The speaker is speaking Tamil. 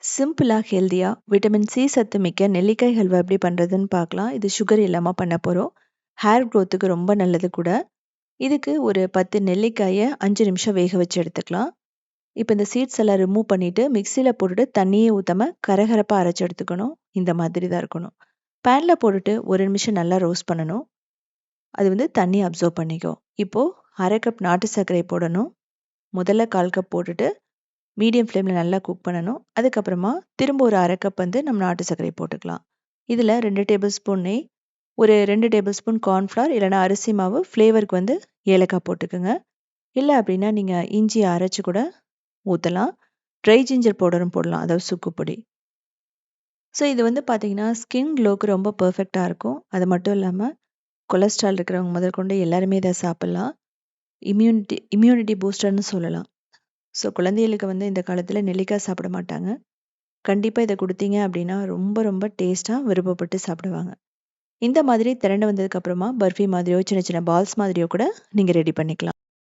சிம்பிளா, ஹெல்தியா, விட்டமின் சி சத்து மிக்க நெல்லிக்காய் ஹல்வா எப்படி பண்றதுன்னு பார்க்கலாம். இது சுகர் இல்லாம பண்ண போறோம். ஹேர் குரோத்துக்கு ரொம்ப நல்லது கூட. இதுக்கு ஒரு 10 நெல்லிக்காய 5 நிமிஷம் வேக வச்சு எடுத்துக்கலாம். இப்ப இந்த சீட்ஸ் எல்லாம் ரிமூவ் பண்ணிட்டு மிக்ஸியில போட்டுட்டு தண்ணியே ஊத்தாம கரகரப்பா அரைச்சு எடுத்துக்கணும். இந்த மாதிரி தான் இருக்கணும். பேன்ல போட்டுட்டு 1 நிமிஷம் நல்லா ரோஸ்ட் பண்ணணும். அது தண்ணி அப்சர்வ் பண்ணிக்கும். இப்போ 1/2 கப் நாட்டு சர்க்கரை போடணும். முதல்ல 1/4 கப் போட்டுட்டு மீடியம் ஃப்ளேமில் நல்லா குக் பண்ணணும். அதுக்கப்புறமா திரும்ப ஒரு 1/2 கப் நம்ம நாட்டு சர்க்கரை போட்டுக்கலாம். இதில் 2 டேபிள் ஸ்பூன் நெய், ஒரு 2 டேபிள் ஸ்பூன் கார்ன்ஃப்ளவர் இல்லைனா அரிசி மாவு, ஃப்ளேவருக்கு ஏலக்காய் போட்டுக்குங்க. இல்லை அப்படின்னா நீங்கள் இஞ்சியை அரைச்சி கூட ஊற்றலாம். ட்ரை ஜிஞ்சர் பவுடரும் போடலாம், அதாவது சுக்கு பொடி. ஸோ இது பார்த்தீங்கன்னா ஸ்கின் க்ளோக்கு ரொம்ப பர்ஃபெக்டாக இருக்கும். அது மட்டும் இல்லாமல் கொலஸ்ட்ரால் இருக்கிறவங்க முதற்கொண்டு எல்லாருமே இதை சாப்பிட்லாம். இம்யூனிட்டி பூஸ்டர்னு சொல்லலாம். ஸோ குழந்தைகளுக்கு இந்த காலத்தில் நெல்லிக்காய் சாப்பிட மாட்டாங்க. கண்டிப்பாக இதை கொடுத்தீங்க அப்படின்னா ரொம்ப ரொம்ப டேஸ்ட்டாக விருப்பப்பட்டு சாப்பிடுவாங்க. இந்த மாதிரி திரண்டு வந்ததுக்கப்புறமா பர்ஃபி மாதிரியோ சின்ன சின்ன பால்ஸ் மாதிரியோ கூட நீங்கள் ரெடி பண்ணிக்கலாம்.